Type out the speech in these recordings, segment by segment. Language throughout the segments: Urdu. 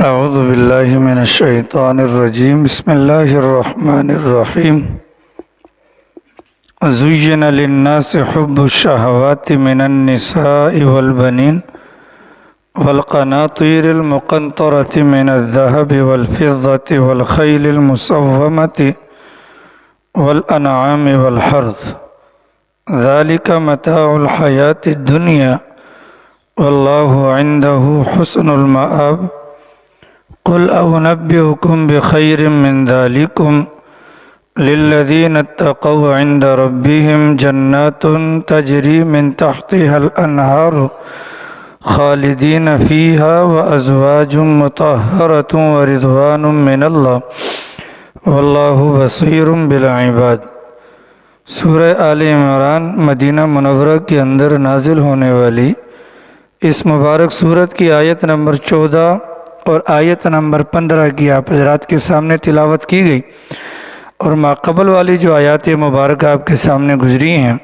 اعوذ باللہ من الشیطان الرجیم بسم اللہ الرحمن الرحیم زین للناس حب الشہوات من النساء والبنین والقناطیر المقنطرة من الذهب والفضة والخیل المسومة والانعام والحرث ذلك متاع الحیاة الدنیا واللہ عنده حسن المآب قل أنبئكم بخير من ذلكم للذين اتقوا عند ربهم جنات تجري من تحتها الأنهار خالدين فيها وأزواج مطهرة ورضوان من الله والله بصير بالعباد۔ سورہ آل عمران مدینہ منورہ کے اندر نازل ہونے والی اس مبارک سورت کی آیت نمبر 14 اور آیت نمبر 15 کی آپ حضرات کے سامنے تلاوت کی گئی، اور ماقبل والی جو آیات مبارکہ آپ کے سامنے گزری ہیں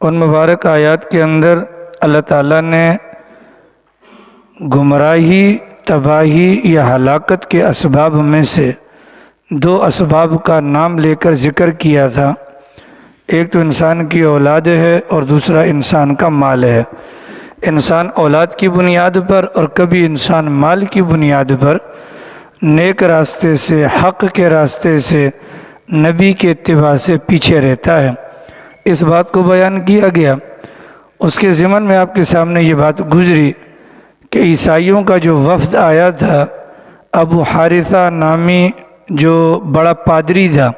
ان مبارک آیات کے اندر اللہ تعالیٰ نے گمراہی، تباہی یا ہلاکت کے اسباب میں سے دو اسباب کا نام لے کر ذکر کیا تھا۔ ایک تو انسان کی اولاد ہے اور دوسرا انسان کا مال ہے۔ انسان اولاد کی بنیاد پر اور کبھی انسان مال کی بنیاد پر نیک راستے سے، حق کے راستے سے، نبی کے اتباع سے پیچھے رہتا ہے۔ اس بات کو بیان کیا گیا۔ اس کے ضمن میں آپ کے سامنے یہ بات گزری کہ عیسائیوں کا جو وفد آیا تھا، ابو حارثہ نامی جو بڑا پادری تھا،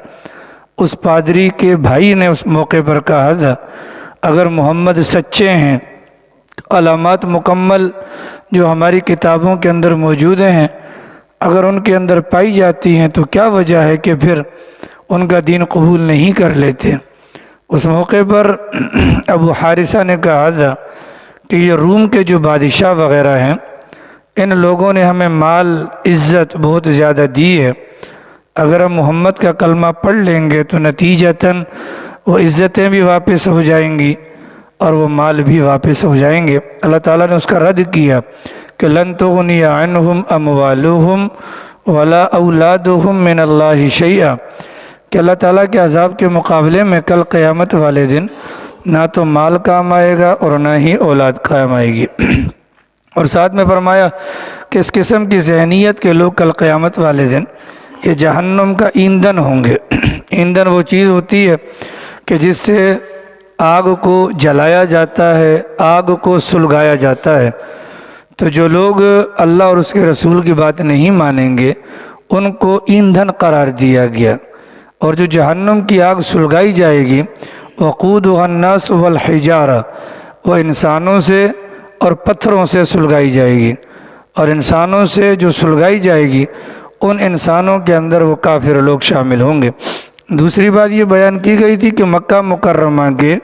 اس پادری کے بھائی نے اس موقع پر کہا تھا اگر محمد سچے ہیں، علامات مکمل جو ہماری کتابوں کے اندر موجود ہیں اگر ان کے اندر پائی جاتی ہیں تو کیا وجہ ہے کہ پھر ان کا دین قبول نہیں کر لیتے۔ اس موقع پر ابو حارثہ نے کہا تھا کہ یہ روم کے جو بادشاہ وغیرہ ہیں ان لوگوں نے ہمیں مال، عزت بہت زیادہ دی ہے، اگر ہم محمد کا کلمہ پڑھ لیں گے تو نتیجتاً وہ عزتیں بھی واپس ہو جائیں گی اور وہ مال بھی واپس ہو جائیں گے۔ اللہ تعالیٰ نے اس کا رد کیا کہ لن تغنی عنہم اموالہم ولا اولادہم من اللہ شیئا، کہ اللہ تعالیٰ کے عذاب کے مقابلے میں کل قیامت والے دن نہ تو مال کام آئے گا اور نہ ہی اولاد کام آئے گی۔ اور ساتھ میں فرمایا کہ اس قسم کی ذہنیت کے لوگ کل قیامت والے دن یہ جہنم کا ایندھن ہوں گے۔ ایندھن وہ چیز ہوتی ہے کہ جس سے آگ کو جلایا جاتا ہے، آگ کو سلگایا جاتا ہے۔ تو جو لوگ اللہ اور اس کے رسول کی بات نہیں مانیں گے ان کو ایندھن قرار دیا گیا، اور جو جہنم کی آگ سلگائی جائے گی وقودها الناس والحجارہ، وہ انسانوں سے اور پتھروں سے سلگائی جائے گی، اور انسانوں سے جو سلگائی جائے گی ان انسانوں کے اندر وہ کافر لوگ شامل ہوں گے۔ دوسری بات یہ بیان کی گئی تھی کہ مکہ مکرمہ کے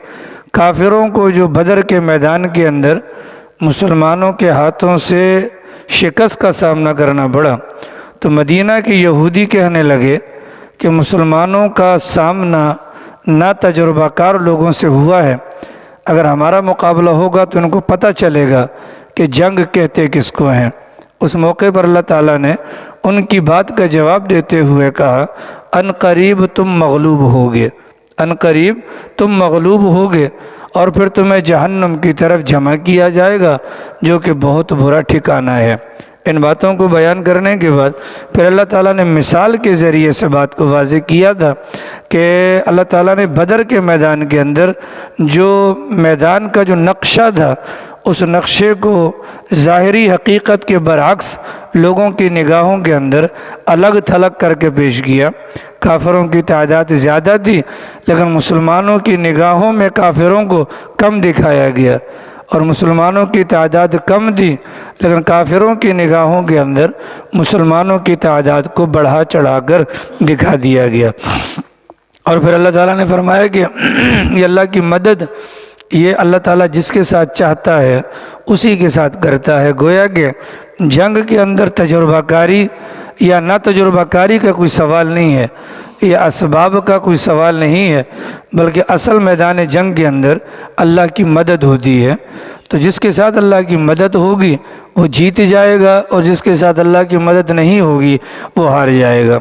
کافروں کو جو بدر کے میدان کے اندر مسلمانوں کے ہاتھوں سے شکست کا سامنا کرنا پڑا، تو مدینہ کے یہودی کہنے لگے کہ مسلمانوں کا سامنا نا تجربہ کار لوگوں سے ہوا ہے، اگر ہمارا مقابلہ ہوگا تو ان کو پتہ چلے گا کہ جنگ کہتے کس کو ہیں۔ اس موقع پر اللہ تعالیٰ نے ان کی بات کا جواب دیتے ہوئے کہا ان قریب تم مغلوب ہوگے، ان قریب تم مغلوب ہوگے، اور پھر تمہیں جہنم کی طرف جمع کیا جائے گا جو کہ بہت برا ٹھکانہ ہے۔ ان باتوں کو بیان کرنے کے بعد پھر اللہ تعالیٰ نے مثال کے ذریعے سے بات کو واضح کیا تھا کہ اللہ تعالیٰ نے بدر کے میدان کے اندر جو میدان کا جو نقشہ تھا اس نقشے کو ظاہری حقیقت کے برعکس لوگوں کی نگاہوں کے اندر الگ تھلگ کر کے پیش کیا۔ کافروں کی تعداد زیادہ تھی لیکن مسلمانوں کی نگاہوں میں کافروں کو کم دکھایا گیا، اور مسلمانوں کی تعداد کم تھی لیکن کافروں کی نگاہوں کے اندر مسلمانوں کی تعداد کو بڑھا چڑھا کر دکھا دیا گیا۔ اور پھر اللہ تعالیٰ نے فرمایا کہ یہ اللہ کی مدد یہ اللہ تعالیٰ جس کے ساتھ چاہتا ہے اسی کے ساتھ کرتا ہے۔ گویا کہ جنگ کے اندر تجربہ کاری یا نہ تجربہ کاری کا کوئی سوال نہیں ہے، یہ اسباب کا کوئی سوال نہیں ہے، بلکہ اصل میدان جنگ کے اندر اللہ کی مدد ہوتی ہے۔ تو جس کے ساتھ اللہ کی مدد ہوگی وہ جیت جائے گا، اور جس کے ساتھ اللہ کی مدد نہیں ہوگی وہ ہار جائے گا۔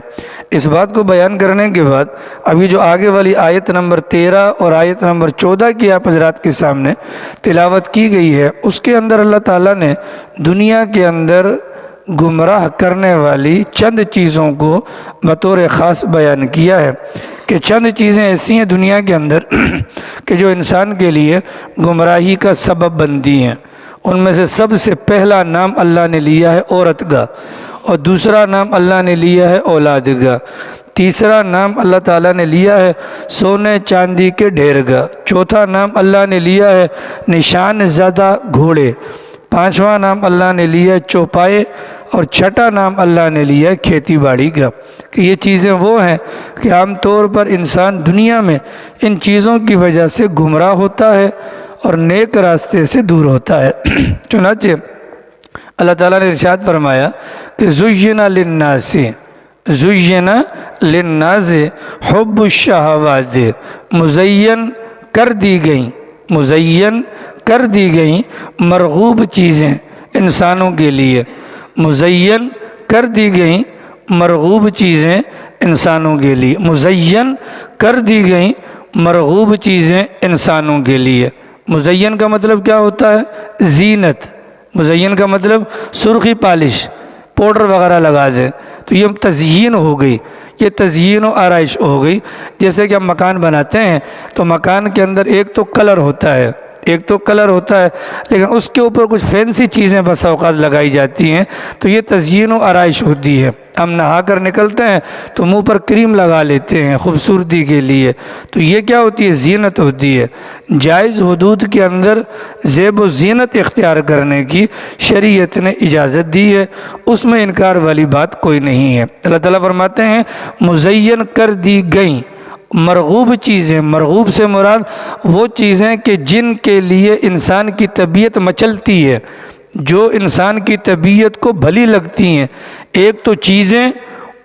اس بات کو بیان کرنے کے بعد ابھی جو آگے والی آیت نمبر 13 اور آیت نمبر 14 کی آپ حضرات کے سامنے تلاوت کی گئی ہے، اس کے اندر اللہ تعالیٰ نے دنیا کے اندر گمراہ کرنے والی چند چیزوں کو بطور خاص بیان کیا ہے کہ چند چیزیں ایسی ہیں دنیا کے اندر کہ جو انسان کے لیے گمراہی کا سبب بنتی ہیں۔ ان میں سے سب سے پہلا نام اللہ نے لیا ہے عورت کا، اور دوسرا نام اللہ نے لیا ہے اولاد کا، تیسرا نام اللہ تعالیٰ نے لیا ہے سونے چاندی کے ڈھیر کا، چوتھا نام اللہ نے لیا ہے نشان زدہ گھوڑے، پانچواں نام اللہ نے لیا ہے چوپائے، اور چھٹا نام اللہ نے لیا ہے کھیتی باڑی کا۔ کہ یہ چیزیں وہ ہیں کہ عام طور پر انسان دنیا میں ان چیزوں کی وجہ سے گمراہ ہوتا ہے اور نیک راستے سے دور ہوتا ہے۔ چنانچہ اللہ تعالیٰ نے ارشاد فرمایا کہ زُيِّنَ لِلنَّاسِ حُبُّ الشَّهَوَاتِ، مزین کر دی گئیں مرغوب چیزیں انسانوں کے لیے، مزین کر دی گئیں مرغوب چیزیں انسانوں کے لیے، مزین کر دی گئیں مرغوب چیزیں انسانوں کے لیے۔ مزین کا مطلب کیا ہوتا ہے؟ زینت۔ مزین کا مطلب سرخی پالش، پاؤڈر وغیرہ لگا دیں، تو یہ تزیین ہو گئی، یہ تزیین و آرائش ہو گئی۔ جیسے کہ ہم مکان بناتے ہیں تو مکان کے اندر ایک تو کلر ہوتا ہے، لیکن اس کے اوپر کچھ فینسی چیزیں بس اوقات لگائی جاتی ہیں، تو یہ تزیین و آرائش ہوتی ہے۔ ہم نہا کر نکلتے ہیں تو منہ پر کریم لگا لیتے ہیں خوبصورتی کے لیے، تو یہ کیا ہوتی ہے؟ زینت ہوتی ہے۔ جائز حدود کے اندر زیب و زینت اختیار کرنے کی شریعت نے اجازت دی ہے، اس میں انکار والی بات کوئی نہیں ہے۔ اللہ تعالیٰ فرماتے ہیں مزین کر دی گئیں مرغوب چیزیں، مرغوب سے مراد وہ چیزیں کہ جن کے لیے انسان کی طبیعت مچلتی ہے، جو انسان کی طبیعت کو بھلی لگتی ہیں۔ ایک تو چیزیں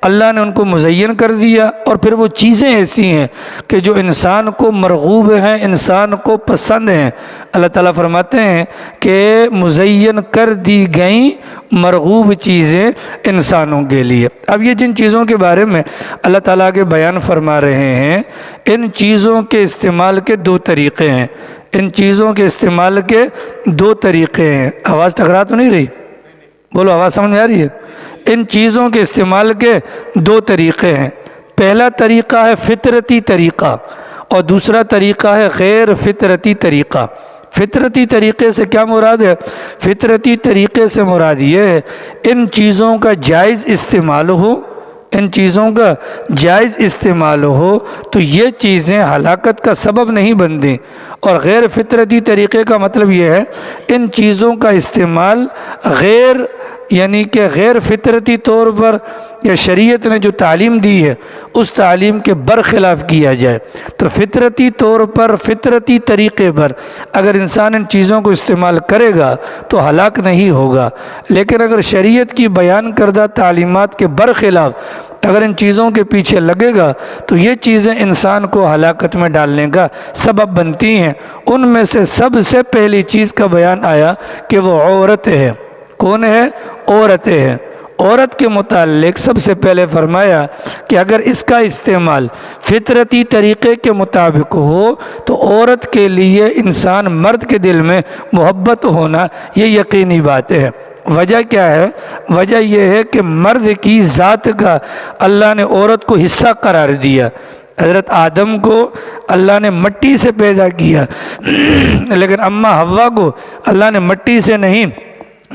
اللہ نے ان کو مزین کر دیا، اور پھر وہ چیزیں ایسی ہیں کہ جو انسان کو مرغوب ہیں، انسان کو پسند ہیں۔ اللہ تعالیٰ فرماتے ہیں کہ مزین کر دی گئیں مرغوب چیزیں انسانوں کے لیے۔ اب یہ جن چیزوں کے بارے میں اللہ تعالیٰ کے بیان فرما رہے ہیں، ان چیزوں کے استعمال کے دو طریقے ہیں، ان چیزوں کے استعمال کے دو طریقے ہیں۔ آواز ٹکرا تو نہیں رہی؟ بولو، آواز سمجھ میں آ رہی ہے؟ ان چیزوں کے استعمال کے دو طریقے ہیں۔ پہلا طریقہ ہے فطرتی طریقہ، اور دوسرا طریقہ ہے غیر فطرتی طریقہ۔ فطرتی طریقے سے کیا مراد ہے؟ فطرتی طریقے سے مراد یہ ہے ان چیزوں کا جائز استعمال ہو، ان چیزوں کا جائز استعمال ہو تو یہ چیزیں ہلاکت کا سبب نہیں بنتی، اور غیر فطرتی طریقے کا مطلب یہ ہے ان چیزوں کا استعمال یعنی کہ غیر فطرتی طور پر یا شریعت نے جو تعلیم دی ہے اس تعلیم کے برخلاف کیا جائے۔ تو فطرتی طور پر، فطرتی طریقے پر اگر انسان ان چیزوں کو استعمال کرے گا تو ہلاک نہیں ہوگا، لیکن اگر شریعت کی بیان کردہ تعلیمات کے برخلاف اگر ان چیزوں کے پیچھے لگے گا تو یہ چیزیں انسان کو ہلاکت میں ڈالنے کا سبب بنتی ہیں۔ ان میں سے سب سے پہلی چیز کا بیان آیا کہ وہ عورت ہے۔ کون ہے؟ عورت ہے۔ عورت کے متعلق سب سے پہلے فرمایا کہ اگر اس کا استعمال فطرتی طریقے کے مطابق ہو تو عورت کے لیے انسان مرد کے دل میں محبت ہونا یہ یقینی بات ہے۔ وجہ کیا ہے؟ وجہ یہ ہے کہ مرد کی ذات کا اللہ نے عورت کو حصہ قرار دیا۔ حضرت آدم کو اللہ نے مٹی سے پیدا کیا، لیکن اماں حوا کو اللہ نے مٹی سے نہیں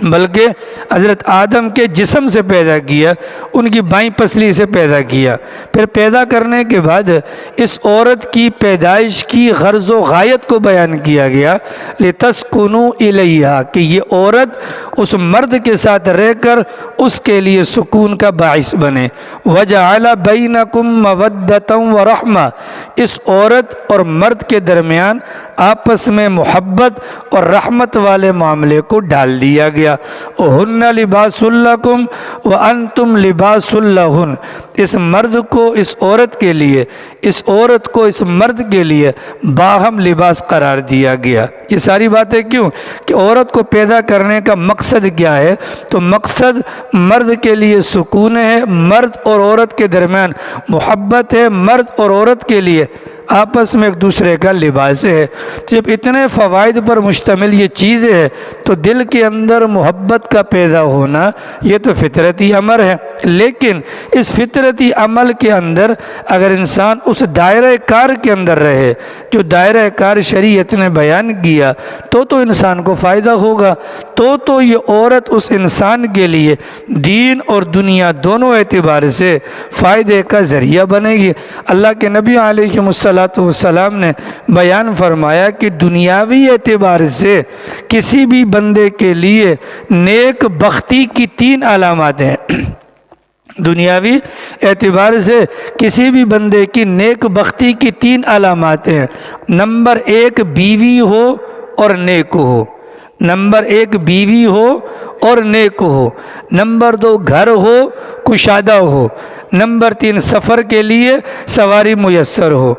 بلکہ حضرت آدم کے جسم سے پیدا کیا، ان کی بائیں پسلی سے پیدا کیا۔ پھر پیدا کرنے کے بعد اس عورت کی پیدائش کی غرض و غایت کو بیان کیا گیا، لِتَسْكُنُوا إِلَيْهَا، کہ یہ عورت اس مرد کے ساتھ رہ کر اس کے لیے سکون کا باعث بنے۔ وَجَعَلَ بَيْنَكُمْ مَوَدَّةً وَرَحْمَةً، اس عورت اور مرد کے درمیان آپس میں محبت اور رحمت والے معاملے کو ڈال دیا گیا۔ وَهُنَّ لِبَاسٌ لَكُمْ وَأَنْتُمْ لِبَاسٌ لَهُنَّ، اس مرد کو اس عورت کے لیے، اس عورت کو اس مرد کے لیے باہم لباس قرار دیا گیا۔ یہ ساری باتیں کیوں؟ کہ عورت کو پیدا کرنے کا مقصد کیا ہے؟ تو مقصد مرد کے لیے سکون ہے، مرد اور عورت کے درمیان محبت ہے، مرد اور عورت کے لیے آپس میں ایک دوسرے کا لباس ہے۔ جب اتنے فوائد پر مشتمل یہ چیز ہے تو دل کے اندر محبت کا پیدا ہونا یہ تو فطرتی امر ہے، لیکن اس فطرتی عمل کے اندر اگر انسان اس دائرہ کار کے اندر رہے جو دائرہ کار شریعت نے بیان کیا تو انسان کو فائدہ ہوگا، تو یہ عورت اس انسان کے لیے دین اور دنیا دونوں اعتبار سے فائدے کا ذریعہ بنے گی۔ اللہ کے نبی علیہ السلام نے بیان فرمایا کہ دنیاوی اعتبار سے کسی بھی بندے کے لیے نیک بختی کی 3 علامات ہیں۔ دنیاوی اعتبار سے کسی بھی بندے کی نیک بختی کی 3 علامات ہیں۔ نمبر 1 بیوی ہو اور نیک ہو، نمبر 1 بیوی ہو اور نیک ہو، نمبر 2 گھر ہو کشادہ ہو، نمبر 3 سفر کے لیے سواری میسر ہو۔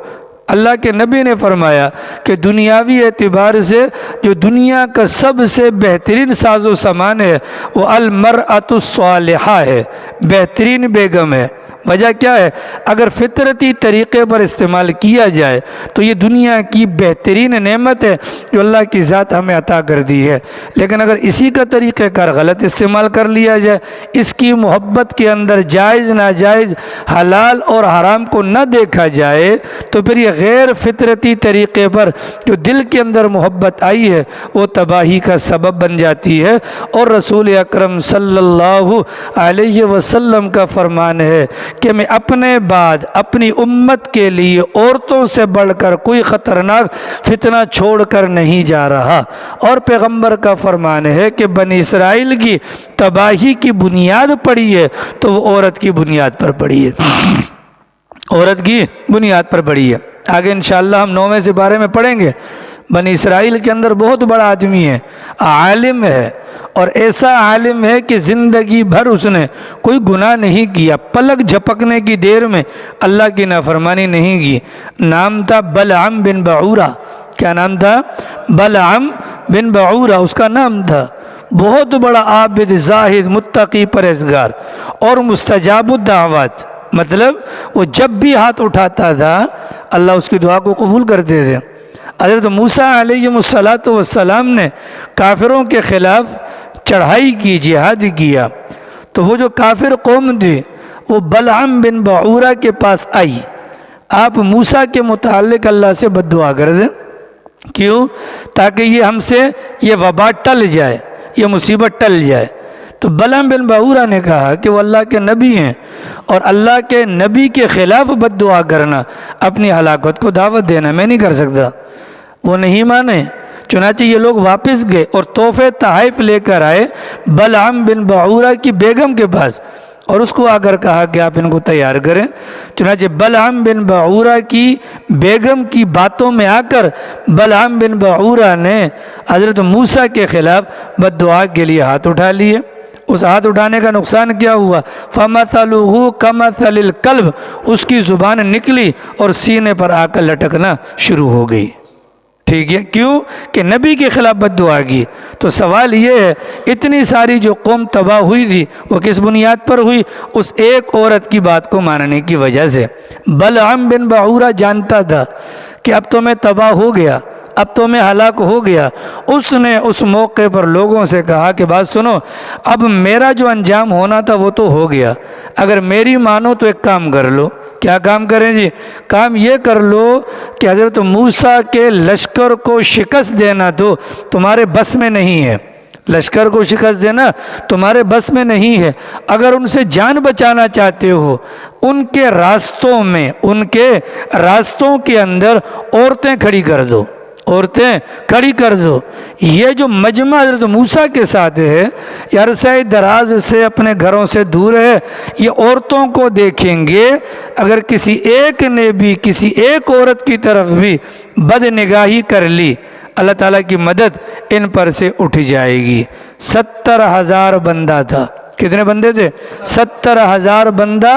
اللہ کے نبی نے فرمایا کہ دنیاوی اعتبار سے جو دنیا کا سب سے بہترین ساز و سامان ہے وہ المرأۃ الصالحہ ہے، بہترین بیگم ہے۔ وجہ کیا ہے؟ اگر فطرتی طریقے پر استعمال کیا جائے تو یہ دنیا کی بہترین نعمت ہے جو اللہ کی ذات ہمیں عطا کر دی ہے، لیکن اگر اسی کا طریقہ کار غلط استعمال کر لیا جائے، اس کی محبت کے اندر جائز ناجائز حلال اور حرام کو نہ دیکھا جائے تو پھر یہ غیر فطرتی طریقے پر جو دل کے اندر محبت آئی ہے وہ تباہی کا سبب بن جاتی ہے۔ اور رسول اکرم صلی اللہ علیہ وسلم کا فرمان ہے کہ میں اپنے بعد اپنی امت کے لیے عورتوں سے بڑھ کر کوئی خطرناک فتنہ چھوڑ کر نہیں جا رہا۔ اور پیغمبر کا فرمان ہے کہ بنی اسرائیل کی تباہی کی بنیاد پڑی ہے تو وہ عورت کی بنیاد پر پڑی ہے، عورت کی بنیاد پر پڑی ہے۔ آگے انشاءاللہ ہم 9ویں سپارے میں پڑھیں گے۔ بنی اسرائیل کے اندر بہت بڑا آدمی ہے، عالم ہے، اور ایسا عالم ہے کہ زندگی بھر اس نے کوئی گناہ نہیں کیا، پلک جھپکنے کی دیر میں اللہ کی نافرمانی نہیں کی۔ نام تھا بلعم بن بعورہ۔ کیا نام تھا؟ بلعم بن بعورہ اس کا نام تھا۔ بہت بڑا عابد، زاہد، متقی، پرہیزگار اور مستجاب الدعوات، مطلب وہ جب بھی ہاتھ اٹھاتا تھا اللہ اس کی دعا کو قبول کرتے تھے۔ حضرت موسیٰ علیہ السلام نے کافروں کے خلاف چڑھائی کی، جہاد کیا، تو وہ جو کافر قوم تھی وہ بلعم بن بعورہ کے پاس آئی۔ آپ موسیٰ کے متعلق اللہ سے بد دعا کر دیں، کیوں؟ تاکہ یہ ہم سے یہ وبا ٹل جائے، یہ مصیبت ٹل جائے۔ تو بلعم بن بعورہ نے کہا کہ وہ اللہ کے نبی ہیں اور اللہ کے نبی کے خلاف بد دعا کرنا اپنی ہلاکت کو دعوت دینا میں نہیں کر سکتا۔ وہ نہیں مانے، چنانچہ یہ لوگ واپس گئے اور تحفے تحائف لے کر آئے بلعم بن بعورہ کی بیگم کے پاس، اور اس کو آ کر کہا کہ آپ ان کو تیار کریں۔ چنانچہ بلعم بن بعورہ کی بیگم کی باتوں میں آ کر بلعم بن بعورہ نے حضرت موسیٰ کے خلاف بد دعا کے لیے ہاتھ اٹھا لیے۔ اس ہاتھ اٹھانے کا نقصان کیا ہوا؟ فَمَثَلُهُ كَمَثَلِ الْكَلْبِ، اس کی زبان نکلی اور سینے پر آ کر لٹکنا شروع ہو گئی۔ ٹھیک ہے، کیوں؟ کہ نبی کے خلاف بد دعا کی۔ تو سوال یہ ہے اتنی ساری جو قوم تباہ ہوئی تھی وہ کس بنیاد پر ہوئی؟ اس ایک عورت کی بات کو ماننے کی وجہ سے۔ بلعم بن بعورہ جانتا تھا کہ اب تو میں تباہ ہو گیا، اب تو میں ہلاک ہو گیا۔ اس نے اس موقع پر لوگوں سے کہا کہ بات سنو، اب میرا جو انجام ہونا تھا وہ تو ہو گیا، اگر میری مانو تو ایک کام کر لو۔ کیا کام کریں جی؟ کام یہ کر لو کہ حضرت موسیٰ کے لشکر کو شکست دینا تو تمہارے بس میں نہیں ہے، لشکر کو شکست دینا تمہارے بس میں نہیں ہے۔ اگر ان سے جان بچانا چاہتے ہو ان کے راستوں میں، ان کے راستوں کے اندر عورتیں کھڑی کر دو، عورتیں کھڑی کر دو۔ یہ جو مجمع حضرت موسیٰ کے ساتھ ہے، یہ عرصہ دراز سے اپنے گھروں سے دور ہے، یہ عورتوں کو دیکھیں گے، اگر کسی ایک نے بھی کسی ایک عورت کی طرف بھی بد نگاہی کر لی، اللہ تعالیٰ کی مدد ان پر سے اٹھ جائے گی۔ 70,000 بندہ تھا۔ کتنے بندے تھے؟ 70,000 بندہ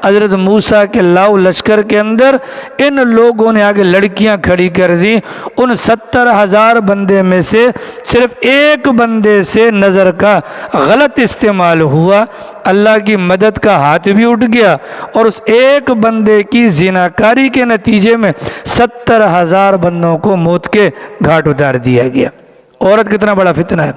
حضرت موسیٰ کے لاؤ لشکر کے اندر۔ ان لوگوں نے آگے لڑکیاں کھڑی کر دی۔ ان 70,000 بندے میں سے صرف ایک بندے سے نظر کا غلط استعمال ہوا، اللہ کی مدد کا ہاتھ بھی اٹھ گیا، اور اس ایک بندے کی زناکاری کے نتیجے میں 70,000 بندوں کو موت کے گھاٹ اتار دیا گیا۔ عورت کتنا بڑا فتنہ ہے!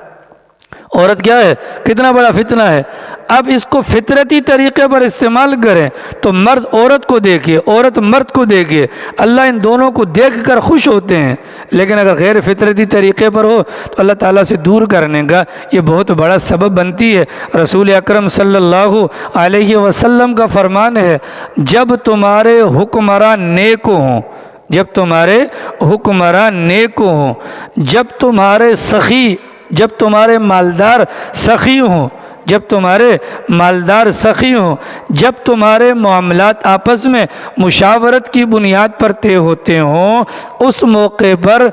عورت کیا ہے؟ کتنا بڑا فتنہ ہے۔ اب اس کو فطرتی طریقے پر استعمال کریں تو مرد عورت کو دیکھے، عورت مرد کو دیکھے، اللہ ان دونوں کو دیکھ کر خوش ہوتے ہیں۔ لیکن اگر غیر فطرتی طریقے پر ہو تو اللہ تعالیٰ سے دور کرنے کا یہ بہت بڑا سبب بنتی ہے۔ رسول اکرم صلی اللہ علیہ وسلم کا فرمان ہے، جب تمہارے حکمراں نیک ہوں، جب تمہارے حکمراں نیک ہوں، جب تمہارے سخی، جب تمہارے مالدار سخی ہوں، جب تمہارے مالدار سخی ہوں، جب تمہارے معاملات آپس میں مشاورت کی بنیاد پر طے ہوتے ہوں، اس موقع پر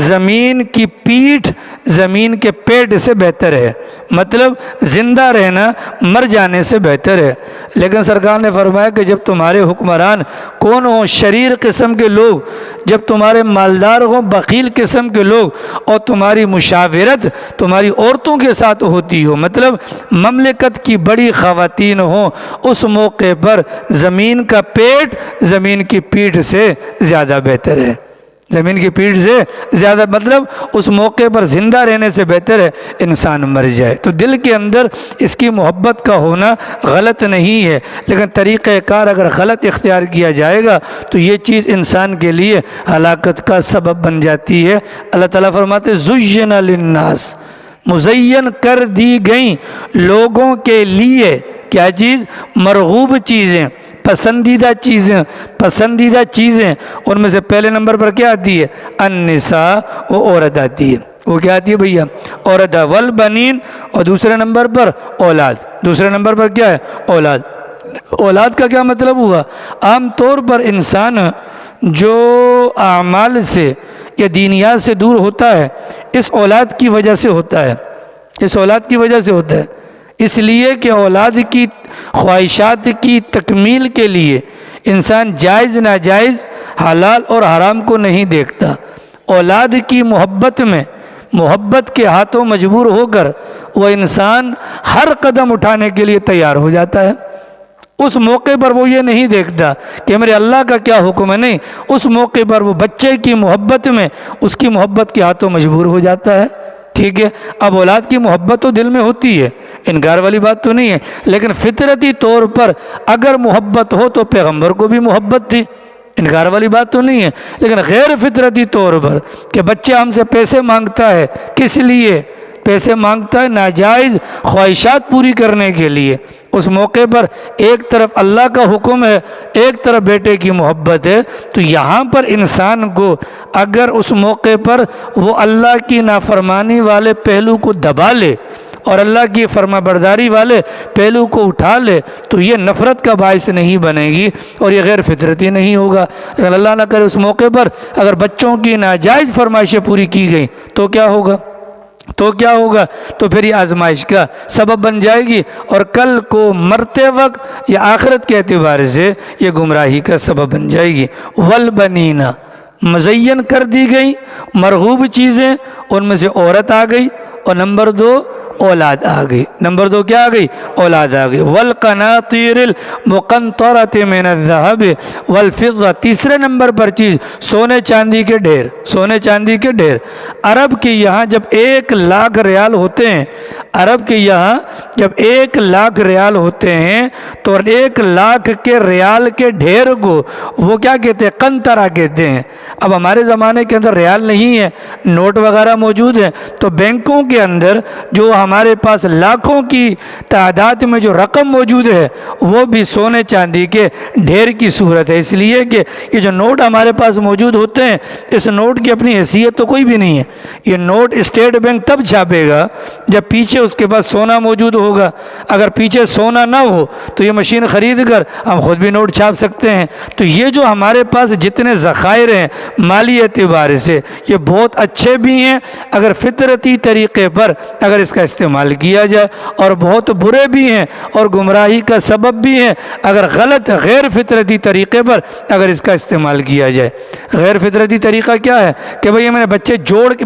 زمین کی پیٹھ زمین کے پیٹ سے بہتر ہے۔ مطلب زندہ رہنا مر جانے سے بہتر ہے۔ لیکن سرکار نے فرمایا کہ جب تمہارے حکمران کون ہوں؟ شریر قسم کے لوگ، جب تمہارے مالدار ہوں بخیل قسم کے لوگ، اور تمہاری مشاورت تمہاری عورتوں کے ساتھ ہوتی ہو، مطلب مملکت کی بڑی خواتین ہوں، اس موقع پر زمین کا پیٹ زمین کی پیٹھ سے زیادہ بہتر ہے۔ زمین کی پیٹھ سے زیادہ، مطلب اس موقع پر زندہ رہنے سے بہتر ہے انسان مر جائے۔ تو دل کے اندر اس کی محبت کا ہونا غلط نہیں ہے، لیکن طریقہ کار اگر غلط اختیار کیا جائے گا تو یہ چیز انسان کے لیے ہلاکت کا سبب بن جاتی ہے۔ اللہ تعالیٰ فرماتے زُيِّنَ لِلنَّاسِ، مزین کر دی گئیں لوگوں کے لیے کیا چیز؟ مرغوب چیزیں، پسندیدہ چیزیں، پسندیدہ چیزیں۔ ان میں سے پہلے نمبر پر کیا آتی ہے؟ النساء، وہ عورت آتی ہے۔ وہ کیا آتی ہے بھیا؟ عورت۔ والبنین، اور دوسرے نمبر پر اولاد۔ دوسرے نمبر پر کیا ہے؟ اولاد۔ اولاد کا کیا مطلب ہوا؟ عام طور پر انسان جو اعمال سے یا دینیات سے دور ہوتا ہے اس اولاد کی وجہ سے ہوتا ہے، اس اولاد کی وجہ سے ہوتا ہے۔ اس لیے کہ اولاد کی خواہشات کی تکمیل کے لیے انسان جائز ناجائز، حلال اور حرام کو نہیں دیکھتا۔ اولاد کی محبت میں، محبت کے ہاتھوں مجبور ہو کر وہ انسان ہر قدم اٹھانے کے لیے تیار ہو جاتا ہے۔ اس موقع پر وہ یہ نہیں دیکھتا کہ میرے اللہ کا کیا حکم ہے، نہیں، اس موقع پر وہ بچے کی محبت میں اس کی محبت کے ہاتھوں مجبور ہو جاتا ہے۔ ٹھیک ہے، اب اولاد کی محبت تو دل میں ہوتی ہے، انکار والی بات تو نہیں ہے، لیکن فطرتی طور پر اگر محبت ہو تو پیغمبر کو بھی محبت تھی، انکار والی بات تو نہیں ہے۔ لیکن غیر فطرتی طور پر کہ بچہ ہم سے پیسے مانگتا ہے، کس لیے پیسے مانگتا ہے؟ ناجائز خواہشات پوری کرنے کے لیے۔ اس موقع پر ایک طرف اللہ کا حکم ہے، ایک طرف بیٹے کی محبت ہے، تو یہاں پر انسان کو اگر اس موقع پر وہ اللہ کی نافرمانی والے پہلو کو دبا لے اور اللہ کی فرما برداری والے پہلو کو اٹھا لے تو یہ نفرت کا باعث نہیں بنے گی اور یہ غیر فطرتی نہیں ہوگا۔ اگر اللہ نہ کرے اس موقع پر اگر بچوں کی ناجائز فرمائشیں پوری کی گئیں تو کیا ہوگا؟ تو کیا ہوگا؟ تو پھر یہ آزمائش کا سبب بن جائے گی اور کل کو مرتے وقت یا آخرت کے اعتبار سے یہ گمراہی کا سبب بن جائے گی۔ والبنین، مزین کر دی گئی مرغوب چیزیں، ان میں سے عورت آ گئی، اور نمبر 2 اولاد آ گئی۔ نمبر 2 کیا آ گئی؟ اولاد آ گئی۔ والقناطیر المقنطرۃ من الذهب والفضہ، تیسرے نمبر پر چیز سونے چاندی کے ڈھیر، سونے چاندی کے ڈھیر۔ عرب کے یہاں جب 1 لاکھ ریال ہوتے ہیں، عرب کے یہاں جب 1,00,000 ریال ہوتے ہیں تو 1,00,000 کے ریال کے ڈھیر کو وہ کیا کہتے ہیں؟ قنطرہ کہتے ہیں۔ اب ہمارے زمانے کے اندر ریال نہیں ہے، نوٹ وغیرہ موجود ہیں، تو بینکوں کے اندر جو ہمارے پاس لاکھوں کی تعداد میں جو رقم موجود ہے وہ بھی سونے چاندی کے ڈھیر کی صورت ہے، اس لیے کہ یہ جو نوٹ ہمارے پاس موجود ہوتے ہیں اس نوٹ کی اپنی حیثیت تو کوئی بھی نہیں ہے۔ یہ نوٹ اسٹیٹ بینک تب چھاپے گا جب پیچھے اس کے پاس سونا موجود ہوگا، اگر پیچھے سونا نہ ہو تو یہ مشین خرید کر ہم خود بھی نوٹ چھاپ سکتے ہیں۔ تو یہ جو ہمارے پاس جتنے ذخائر ہیں مالی اعتبار سے یہ بہت اچھے بھی ہیں اگر فطرتی طریقے پر اگر اس کا استعمال کیا جائے، اور بہت برے بھی ہیں اور گمراہی کا سبب بھی ہیں اگر غلط غیر فطرتی طریقے پر اگر اس کا استعمال کیا جائے۔ غیر فطرتی طریقہ کیا ہے کہ بھئی میں نے بچے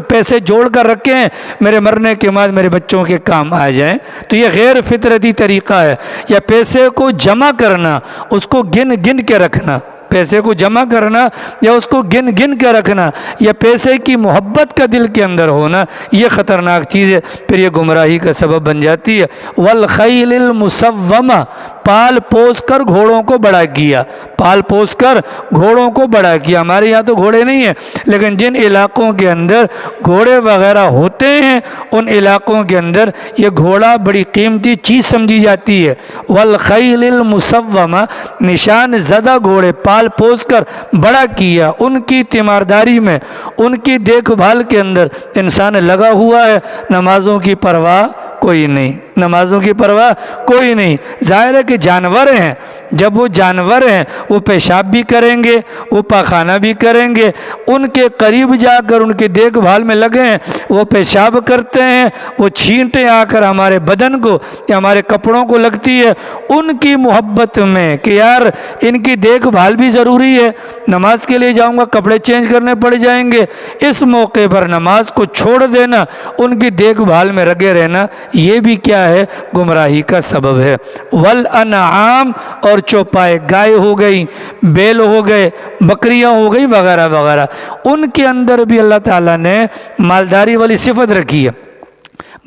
پیسے جوڑ کر رکھے ہیں، میرے مرنے کے بعد میرے بچوں کے کام آ جائیں، تو یہ غیر فطرتی طریقہ ہے۔ یا پیسے کو جمع کرنا، اس کو گن گن کے رکھنا، پیسے کو جمع کرنا یا اس کو گن گن کے رکھنا، یا پیسے کی محبت کا دل کے اندر ہونا، یہ خطرناک چیز ہے، پھر یہ گمراہی کا سبب بن جاتی ہے۔ والخیل المسومہ، پال پوس کر گھوڑوں کو بڑا کیا، پال پوس کر گھوڑوں کو بڑا کیا۔ ہمارے یہاں تو گھوڑے نہیں ہیں، لیکن جن علاقوں کے اندر گھوڑے وغیرہ ہوتے ہیں ان علاقوں کے اندر یہ گھوڑا بڑی قیمتی چیز سمجھی جاتی ہے۔ والخیل المسومہ، نشان زدہ گھوڑے پال پوس کر بڑا کیا، ان کی تیمارداری میں، ان کی دیکھ بھال کے اندر انسان لگا ہوا ہے، نمازوں کی پرواہ کوئی نہیں، نمازوں کی پرواہ کوئی نہیں۔ ظاہر ہے کہ جانور ہیں، جب وہ جانور ہیں وہ پیشاب بھی کریں گے، وہ پاخانہ بھی کریں گے، ان کے قریب جا کر ان کی دیکھ بھال میں لگے ہیں، وہ پیشاب کرتے ہیں، وہ چھینٹیں آ کر ہمارے بدن کو یا ہمارے کپڑوں کو لگتی ہے، ان کی محبت میں کہ یار ان کی دیکھ بھال بھی ضروری ہے، نماز کے لیے جاؤں گا کپڑے چینج کرنے پڑ جائیں گے، اس موقع پر نماز کو چھوڑ دینا، ان کی دیکھ بھال میں لگے رہنا، یہ بھی کیا ہے؟ گمراہی کا سبب ہے۔ والانعام، اور چوپائے، گائے ہو گئی، بیل ہو گئے، بکریاں ہو گئی وغیرہ وغیرہ، ان کے اندر بھی اللہ تعالیٰ نے مالداری والی صفت رکھی ہے۔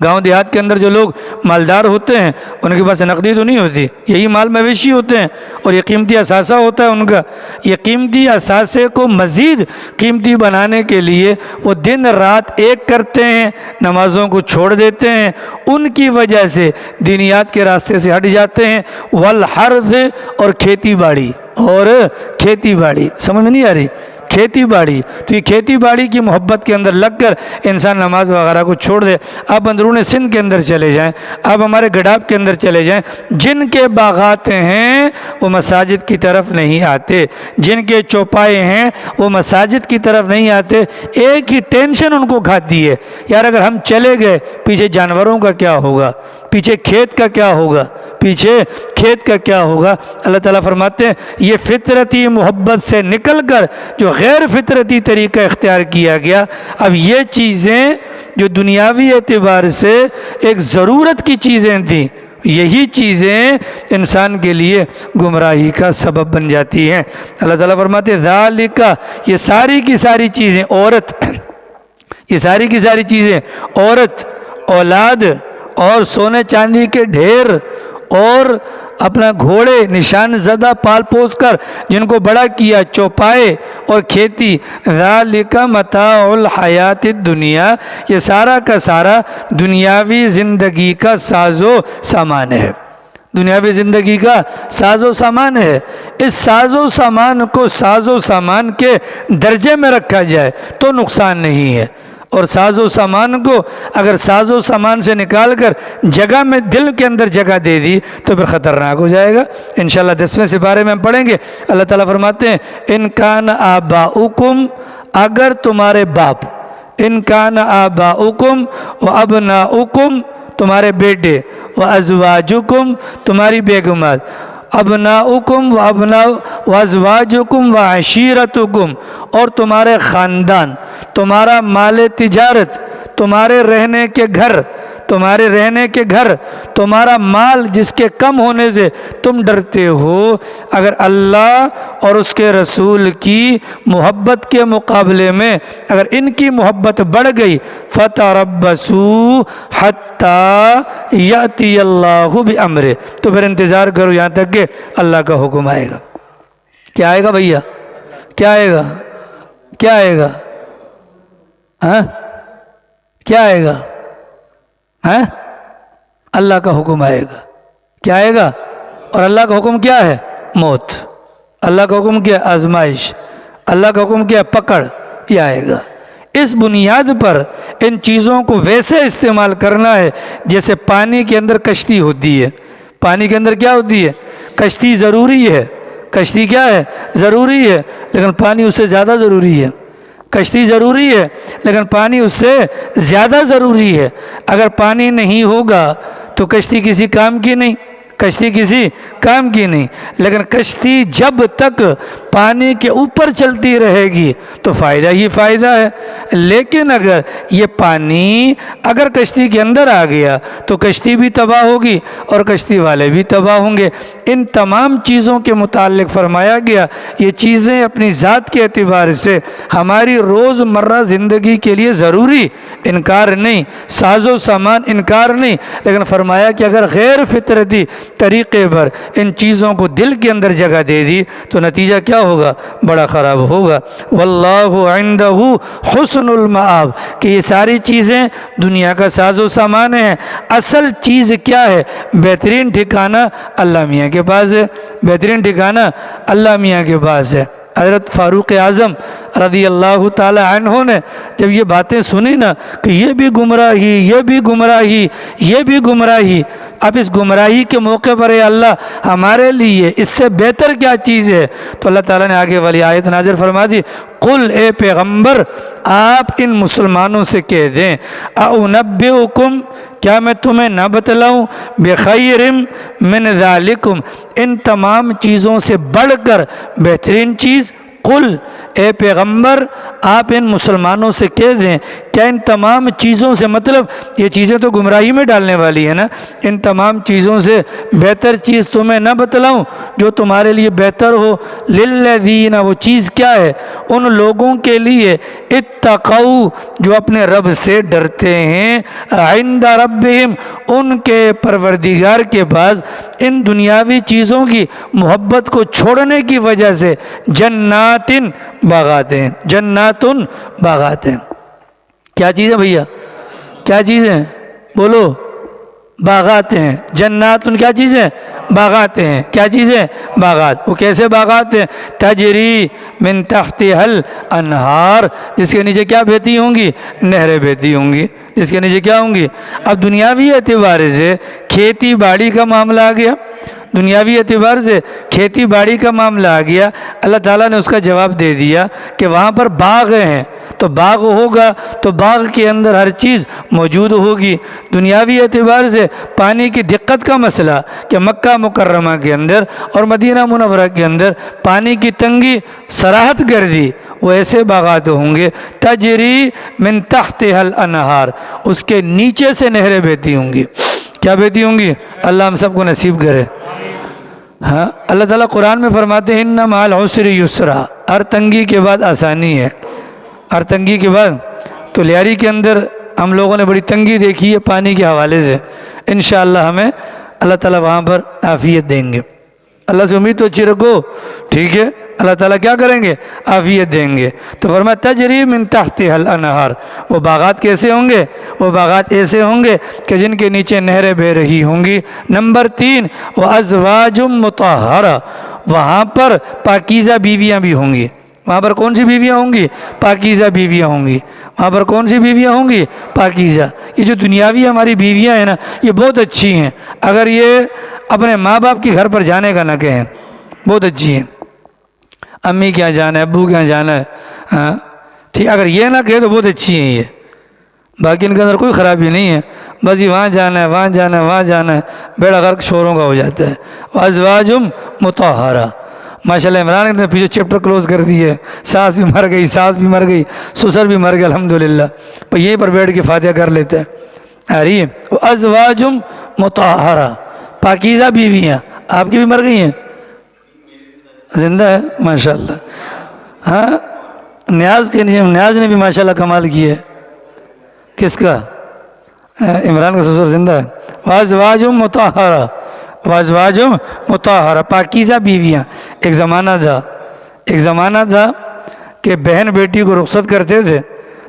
گاؤں دیہات کے اندر جو لوگ مالدار ہوتے ہیں ان کے پاس نقدی تو نہیں ہوتی، یہی مال مویشی ہوتے ہیں، اور یہ قیمتی اثاثہ ہوتا ہے ان کا۔ یہ قیمتی اثاثے کو مزید قیمتی بنانے کے لیے وہ دن رات ایک کرتے ہیں، نمازوں کو چھوڑ دیتے ہیں، ان کی وجہ سے دینیات کے راستے سے ہٹ جاتے ہیں۔ والحرث، اور کھیتی باڑی، اور کھیتی باڑی سمجھ میں نہیں آ رہی؟ کھیتی باڑی، تو یہ کھیتی باڑی کی محبت کے اندر لگ کر انسان نماز وغیرہ کو چھوڑ دے۔ آپ اندرون سندھ کے اندر چلے جائیں، آپ ہمارے گڈاب کے اندر چلے جائیں، جن کے باغات ہیں وہ مساجد کی طرف نہیں آتے، جن کے چوپائے ہیں وہ مساجد کی طرف نہیں آتے، ایک ہی ٹینشن ان کو کھاتی ہے، یار اگر ہم چلے گئے پیچھے جانوروں کا کیا ہوگا، پیچھے کھیت کا کیا ہوگا، پیچھے کھیت کا کیا ہوگا۔ اللہ تعالیٰ فرماتے ہیں یہ فطرتی محبت سے نکل کر جو غیر فطرتی طریقہ اختیار کیا گیا، اب یہ چیزیں جو دنیاوی اعتبار سے ایک ضرورت کی چیزیں تھیں، یہی چیزیں انسان کے لیے گمراہی کا سبب بن جاتی ہیں۔ اللہ تعالیٰ فرماتے ہیں ذالک، یہ ساری کی ساری چیزیں، عورت، یہ ساری کی ساری چیزیں، عورت، اولاد، اور سونے چاندی کے ڈھیر، اور اپنا گھوڑے نشان زدہ پال پوس کر جن کو بڑا کیا، چوپائے اور کھیتی، ذالک متاع الحیات الدنیا، یہ سارا کا سارا دنیاوی زندگی کا ساز و سامان ہے، دنیاوی زندگی کا ساز و سامان ہے۔ اس ساز و سامان کو ساز و سامان کے درجے میں رکھا جائے تو نقصان نہیں ہے، اور ساز و سامان کو اگر ساز و سامان سے نکال کر جگہ میں دل کے اندر جگہ دے دی تو پھر خطرناک ہو جائے گا۔ انشاءاللہ 10ویں سپارے میں ہم پڑھیں گے، اللہ تعالیٰ فرماتے ہیں ان کان آباؤکم، اگر تمہارے باپ، ان کان آباؤکم و ابناؤکم، تمہارے بیٹے، و ازواجکم، تمہاری بیگمات، ابناؤکم و ازواجکم و عشیرتکم، اور تمہارے خاندان، تمہارا مال تجارت، تمہارے رہنے کے گھر، تمہارے رہنے کے گھر، تمہارا مال جس کے کم ہونے سے تم ڈرتے ہو، اگر اللہ اور اس کے رسول کی محبت کے مقابلے میں اگر ان کی محبت بڑھ گئی، فَتَرَبَّصُوا حَتَّى يَأْتِيَ اللَّهُ بِأَمْرِهِ، تو پھر انتظار کرو یہاں تک کہ اللہ کا حکم آئے گا۔ کیا آئے گا بھیا؟ کیا آئے گا؟ کیا آئے گا؟ ہاں کیا آئے گا؟ ہاں اللہ کا حکم آئے گا۔ کیا آئے گا؟ اور اللہ کا حکم کیا ہے؟ موت۔ اللہ کا حکم کیا ہے؟ آزمائش۔ اللہ کا حکم کیا ہے؟ پکڑ۔ یہ آئے گا۔ اس بنیاد پر ان چیزوں کو ویسے استعمال کرنا ہے جیسے پانی کے اندر کشتی ہوتی ہے۔ پانی کے اندر کیا ہوتی ہے؟ کشتی ضروری ہے۔ کشتی کیا ہے؟ ضروری ہے، لیکن پانی اس سے زیادہ ضروری ہے۔ کشتی ضروری ہے لیکن پانی اس سے زیادہ ضروری ہے۔ اگر پانی نہیں ہوگا تو کشتی کسی کام کی نہیں، کشتی کسی کام کی نہیں۔ لیکن کشتی جب تک پانی کے اوپر چلتی رہے گی تو فائدہ ہی فائدہ ہے، لیکن اگر یہ پانی اگر کشتی کے اندر آ گیا تو کشتی بھی تباہ ہوگی اور کشتی والے بھی تباہ ہوں گے۔ ان تمام چیزوں کے متعلق فرمایا گیا یہ چیزیں اپنی ذات کے اعتبار سے ہماری روز مرہ زندگی کے لیے ضروری، انکار نہیں، ساز و سامان انکار نہیں، لیکن فرمایا کہ اگر غیر فطرتی طریقے پر ان چیزوں کو دل کے اندر جگہ دے دی تو نتیجہ کیا ہوگا؟ بڑا خراب ہوگا۔ واللہ عندہ حسن المآب، کہ یہ ساری چیزیں دنیا کا ساز و سامان ہیں، اصل چیز کیا ہے؟ بہترین ٹھکانہ اللہ میاں کے پاس ہے، بہترین ٹھکانہ اللہ میاں کے پاس ہے۔ حضرت فاروق اعظم رضی اللہ تعالی عنہ نے جب یہ باتیں سنی نا کہ یہ بھی گمراہی، یہ بھی گمراہی، یہ بھی گمراہی، اب اس گمراہی کے موقع پر اے اللہ ہمارے لیے اس سے بہتر کیا چیز ہے؟ تو اللہ تعالیٰ نے آگے والی آیت نازل فرما دی، قل اے پیغمبر آپ ان مسلمانوں سے کہہ دیں، اُنَبِّئُکُم، کیا میں تمہیں نہ بتلاؤں، بخیر من ذالکم، ان تمام چیزوں سے بڑھ کر بہترین چیز؟ قل اے پیغمبر آپ ان مسلمانوں سے کہہ دیں، کیا ان تمام چیزوں سے، مطلب یہ چیزیں تو گمراہی میں ڈالنے والی ہیں نا، ان تمام چیزوں سے بہتر چیز تمہیں نہ بتلاؤں جو تمہارے لیے بہتر ہو؟ للذین، وہ چیز کیا ہے؟ ان لوگوں کے لیے اتقوا، جو اپنے رب سے ڈرتے ہیں، عند ربہم، ان کے پروردگار کے پاس ان دنیاوی چیزوں کی محبت کو چھوڑنے کی وجہ سے جنات باغات ہیں، جنات باغات ہیں۔ کیا چیزیں بھیا؟ کیا چیزیں؟ بولو، باغات ہیں۔ جنات کیا چیزیں؟ باغات ہیں۔ کیا چیزیں؟ باغات۔ وہ کیسے باغات ہیں؟ تجری من تحتها الانہار، جس کے نیچے کیا بہتی ہوں گی؟ نہریں بہتی ہوں گی، جس کے نیچے کیا ہوں گی؟ اب دنیاوی اعتبار سے کھیتی باڑی کا معاملہ آ گیا، دنیاوی اعتبار سے کھیتی باڑی کا معاملہ آ گیا، اللہ تعالیٰ نے اس کا جواب دے دیا کہ وہاں پر باغ ہیں، تو باغ ہوگا تو باغ کے اندر ہر چیز موجود ہوگی۔ دنیاوی اعتبار سے پانی کی دقت کا مسئلہ کہ مکہ مکرمہ کے اندر اور مدینہ منورہ کے اندر پانی کی تنگی صراحت گردی، وہ ایسے باغات ہوں گے تجری من تحتها الانہار، اس کے نیچے سے نہریں بہتی ہوں گی۔ کیا بہتی ہوں گی؟ اللہ ہم سب کو نصیب کرے۔ ہاں اللہ تعالیٰ قرآن میں فرماتے ہیں ان مع العسر یسرا، ہر تنگی کے بعد آسانی ہے، ہر تنگی کے بعد۔ تو لیاری کے اندر ہم لوگوں نے بڑی تنگی دیکھی ہے پانی کے حوالے سے، انشاءاللہ ہمیں اللہ تعالیٰ وہاں پر عافیت دیں گے۔ اللہ سے امید تو اچھی رکھو، ٹھیک ہے؟ اللہ تعالیٰ کیا کریں گے؟ عافیت دیں گے۔ تو فرمایا تجری من تحتها الانہار، وہ باغات کیسے ہوں گے؟ وہ باغات ایسے ہوں گے کہ جن کے نیچے نہریں بہہ رہی ہوں گی۔ نمبر 3، وازواج مطہرہ، وہاں پر پاکیزہ بیویاں بھی ہوں گی۔ وہاں پر کون سی بیویاں ہوں گی؟ پاکیزہ بیویاں ہوں گی۔ وہاں پر کون سی بیویاں ہوں گی؟ پاکیزہ۔ یہ جو دنیاوی ہماری بیویاں ہیں نا، یہ بہت اچھی ہیں، اگر یہ اپنے ماں باپ کے گھر پر جانے کا نہ کہیں، بہت اچھی ہیں، امی کیا جانا ہے، ابو کیا جانا ہے، ہاں ٹھیک، اگر یہ نہ کہے تو بہت اچھی ہیں یہ، باقی ان کے اندر کوئی خرابی نہیں ہے، بس یہ وہاں جانا ہے، وہاں جانا ہے، وہاں جانا ہے، بیڑا غرق شوروں کا ہو جاتا ہے۔ وازواج مطہرہ، ماشاءاللہ عمران نے پیچھے چیپٹر کلوز کر دی ہے، ساس بھی مر گئی، ساس بھی مر گئی، سسر بھی مر گئے، الحمدللہ، پر یہیں پر بیٹھ کے فاتحہ کر لیتے ہیں، آ رہی ہے؟ ازواجم مطہرہ، پاکیزہ بیویاں. آپ کی بھی مر گئی ہیں؟ زندہ ہے ماشاءاللہ. ہاں نیاز نے بھی ماشاءاللہ کمال کی ہے. کس کا؟ عمران کا سسر زندہ ہے. وازواجم مطہرہ، وازواجم مطہرہ، پاکیزہ بیویاں. ایک زمانہ تھا کہ بہن بیٹی کو رخصت کرتے تھے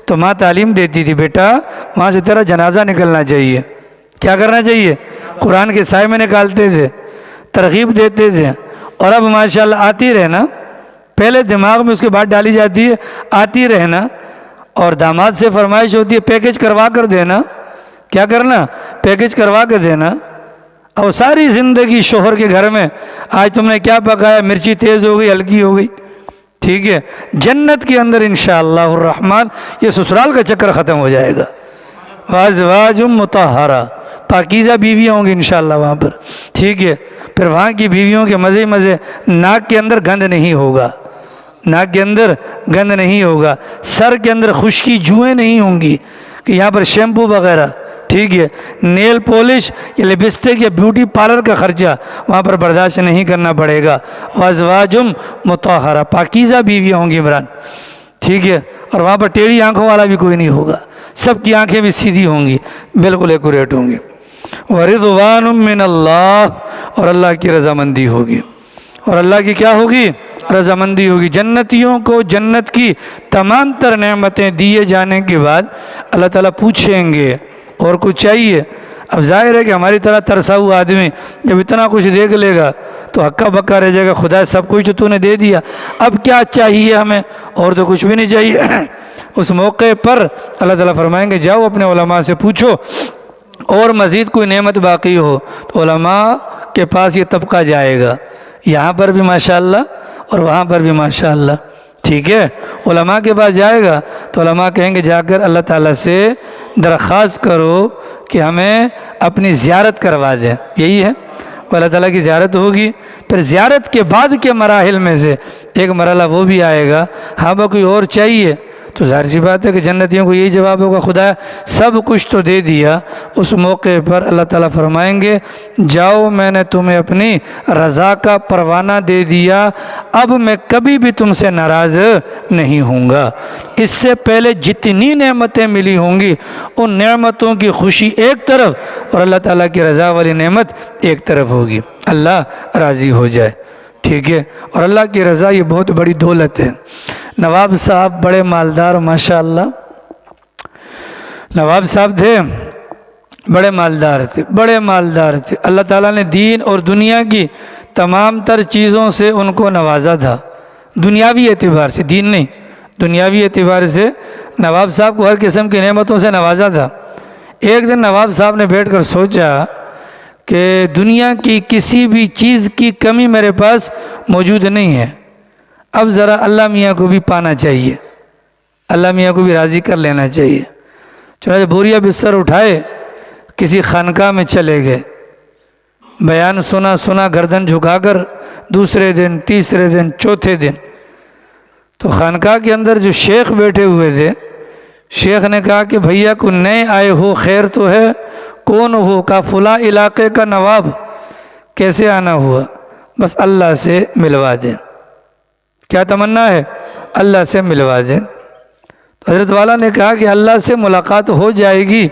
تو ماں تعلیم دیتی تھی، بیٹا وہاں سے تیرا جنازہ نکلنا چاہیے. کیا کرنا چاہیے؟ قرآن کے سائے میں نکالتے تھے، ترغیب دیتے تھے. اور اب ماشاءاللہ آتی رہنا، پہلے دماغ میں اس کے بعد ڈالی جاتی ہے آتی رہنا، اور داماد سے فرمائش ہوتی ہے پیکج کروا کر دینا. کیا کرنا؟ پیکج کروا کر دینا. اور ساری زندگی شوہر کے گھر میں آج تم نے کیا پکایا، مرچی تیز ہو گئی ہلکی ہو گئی، ٹھیک ہے. جنت کے اندر انشاءاللہ الرحمن یہ سسرال کا چکر ختم ہو جائے گا. وازواجم مطہرہ، پاکیزہ بیویاں ہوں گی انشاءاللہ وہاں پر، ٹھیک ہے. پھر وہاں کی بیویوں کے مزے مزے، ناک کے اندر گند نہیں ہوگا، ناک کے اندر گند نہیں ہوگا، سر کے اندر خشکی جوئیں نہیں ہوں گی کہ یہاں پر شیمپو وغیرہ، ٹھیک ہے. نیل پولش یا لپسٹک یا بیوٹی پارلر کا خرچہ وہاں پر برداشت نہیں کرنا پڑے گا. وازواجم مطہرہ، پاکیزہ بیویاں ہوں گی عمران، ٹھیک ہے. اور وہاں پر ٹیڑھی آنکھوں والا بھی کوئی نہیں ہوگا، سب کی آنکھیں بھی سیدھی ہوں گی، بالکل ایکوریٹ ہوں گی. وَرِضْوَانٌ مِّنَ اللَّهِ، اور اللہ کی رضامندی ہوگی. اور اللہ کی کیا ہوگی؟ رضامندی ہوگی. جنتیوں کو جنت کی تمام تر نعمتیں دیے جانے کے بعد اللہ تعالیٰ پوچھیں گے اور کچھ چاہیے؟ اب ظاہر ہے کہ ہماری طرح ترسا ہوا آدمی جب اتنا کچھ دیکھ لے گا تو ہکا بکا رہ جائے گا، خدا سب کچھ تو نے دے دیا، اب کیا چاہیے ہمیں؟ اور تو کچھ بھی نہیں چاہیے. اس موقع پر اللہ تعالیٰ فرمائیں گے جاؤ اپنے علماء سے پوچھو اور مزید کوئی نعمت باقی ہو. تو علماء کے پاس یہ طبقہ جائے گا، یہاں پر بھی ماشاءاللہ اور وہاں پر بھی ماشاءاللہ، ٹھیک ہے. علماء کے پاس جائے گا تو علماء کہیں گے جا کر اللہ تعالیٰ سے درخواست کرو کہ ہمیں اپنی زیارت کروا دیں. یہی ہے، وہ اللہ تعالیٰ کی زیارت ہوگی. پھر زیارت کے بعد کے مراحل میں سے ایک مرحلہ وہ بھی آئے گا، ہاں وہ کوئی اور چاہیے. تو ظاہر سی بات ہے کہ جنتیوں کو یہی جواب ہوگا خدا سب کچھ تو دے دیا. اس موقع پر اللہ تعالیٰ فرمائیں گے جاؤ میں نے تمہیں اپنی رضا کا پروانہ دے دیا، اب میں کبھی بھی تم سے ناراض نہیں ہوں گا. اس سے پہلے جتنی نعمتیں ملی ہوں گی ان نعمتوں کی خوشی ایک طرف اور اللہ تعالیٰ کی رضا والی نعمت ایک طرف ہوگی. اللہ راضی ہو جائے، ٹھیک ہے. اور اللہ کی رضا یہ بہت بڑی دولت ہے. نواب صاحب بڑے مالدار ماشاءاللہ، نواب صاحب تھے، بڑے مالدار تھے، بڑے مالدار تھے. اللہ تعالیٰ نے دین اور دنیا کی تمام تر چیزوں سے ان کو نوازا تھا، دنیاوی اعتبار سے، دین نہیں، دنیاوی اعتبار سے نواب صاحب کو ہر قسم کی نعمتوں سے نوازا تھا. ایک دن نواب صاحب نے بیٹھ کر سوچا کہ دنیا کی کسی بھی چیز کی کمی میرے پاس موجود نہیں ہے، اب ذرا اللہ میاں کو بھی پانا چاہیے، اللہ میاں کو بھی راضی کر لینا چاہیے. چنانچہ بوریا بستر اٹھائے کسی خانقاہ میں چلے گئے، بیان سنا گردن جھکا کر دوسرے دن، تیسرے دن، چوتھے دن تو خانقاہ کے اندر جو شیخ بیٹھے ہوئے تھے، شیخ نے کہا کہ بھیا کو نئے آئے ہو، خیر تو ہے، کون ہو؟ کہا فلاں علاقے کا نواب. کیسے آنا ہوا؟ بس اللہ سے ملوا دیں. کیا تمنا ہے؟ اللہ سے ملوا دیں. تو حضرت والا نے کہا کہ اللہ سے ملاقات ہو جائے گی،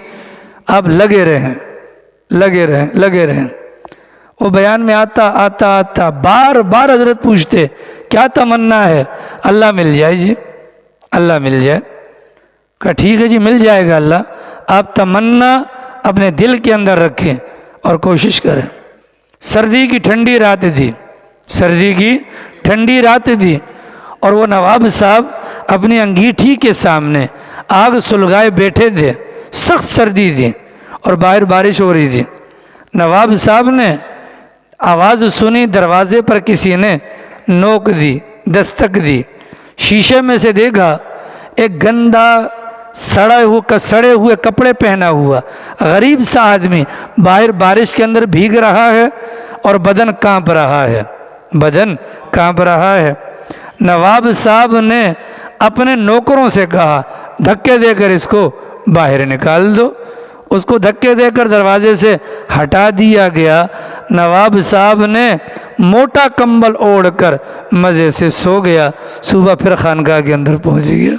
آپ لگے رہیں لگے رہیں لگے رہیں. وہ بیان میں آتا بار بار حضرت پوچھتے کیا تمنا ہے؟ اللہ مل جائے جی، اللہ مل جائے. کہا ٹھیک ہے جی مل جائے گا اللہ، آپ تمنا اپنے دل کے اندر رکھیں اور کوشش کریں. سردی کی ٹھنڈی رات تھی، سردی کی ٹھنڈی رات تھی اور وہ نواب صاحب اپنی انگیٹھی کے سامنے آگ سلگائے بیٹھے تھے. سخت سردی تھی اور باہر بارش ہو رہی تھی. نواب صاحب نے آواز سنی، دروازے پر کسی نے نوک دی، دستک دی. شیشے میں سے دیکھا ایک گندا سڑے ہوئے کپڑے پہنا ہوا غریب سا آدمی باہر بارش کے اندر بھیگ رہا ہے اور بدن کانپ رہا ہے، بدن کانپ رہا ہے. نواب صاحب نے اپنے نوکروں سے کہا دھکے دے کر اس کو باہر نکال دو. اس کو دھکے دے کر دروازے سے ہٹا دیا گیا۔ نواب صاحب نے موٹا کمبل اوڑھ کر مزے سے سو گیا۔ صبح پھر خانقاہ کے اندر پہنچ گیا،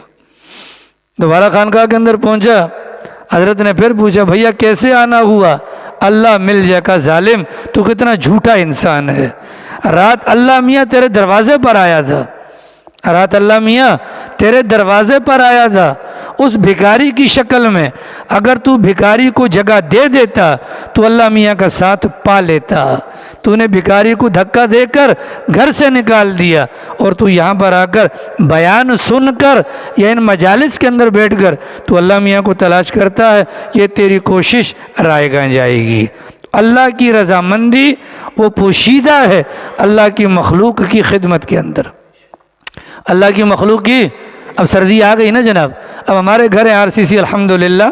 دوبارہ خانقاہ کے اندر پہنچا، حضرت نے پھر پوچھا بھیا کیسے آنا ہوا؟ اللہ مل جائے کا ظالم، تو کتنا جھوٹا انسان ہے، رات اللہ میاں تیرے دروازے پر آیا تھا، رات اللہ میاں تیرے دروازے پر آیا تھا اس بھکاری کی شکل میں۔ اگر تو بھکاری کو جگہ دے دیتا تو اللہ میاں کا ساتھ پا لیتا، تو نے بھکاری کو دھکا دے کر گھر سے نکال دیا، اور تو یہاں پر آ کر بیان سن کر یا ان مجالس کے اندر بیٹھ کر تو اللہ میاں کو تلاش کرتا ہے، یہ تیری کوشش رائے گاہ جائے گی۔ اللہ کی رضامندی وہ پوشیدہ ہے اللہ کی مخلوق کی خدمت کے اندر، اللہ کی مخلوق کی۔ اب سردی آ گئی نا جناب، اب ہمارے گھر ہیں RCC الحمدللہ،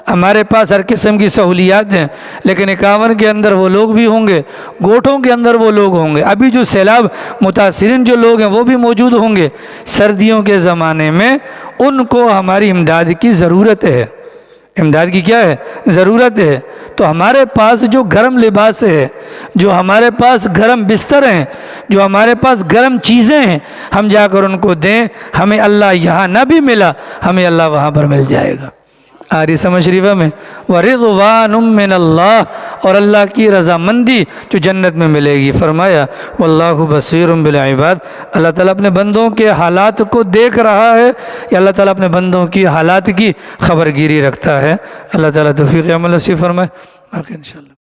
ہمارے پاس ہر قسم کی سہولیات ہیں، لیکن 51 کے اندر وہ لوگ بھی ہوں گے، گوٹھوں کے اندر وہ لوگ ہوں گے، ابھی جو سیلاب متاثرین جو لوگ ہیں وہ بھی موجود ہوں گے۔ سردیوں کے زمانے میں ان کو ہماری امداد کی ضرورت ہے، امداد کی کیا ہے؟ ضرورت ہے۔ تو ہمارے پاس جو گرم لباس ہے، جو ہمارے پاس گرم بستر ہیں، جو ہمارے پاس گرم چیزیں ہیں، ہم جا کر ان کو دیں، ہمیں اللہ یہاں نہ بھی ملا ہمیں اللہ وہاں پر مل جائے گا۔ آری سمجھ شریفہ میں وَرِضْوَانٌ مِّنَ اللَّهِ، اور اللہ کی رضامندی جو جنت میں ملے گی۔ فرمایا وَاللَّهُ بَصِيرٌ بِالْعِبَادِ، اللہ تعالیٰ اپنے بندوں کے حالات کو دیکھ رہا ہے، یا اللہ تعالیٰ اپنے بندوں کی حالات کی خبر گیری رکھتا ہے۔ اللہ تعالیٰ توفیق عمل نصیب فرمائے، باقی انشاءاللہ۔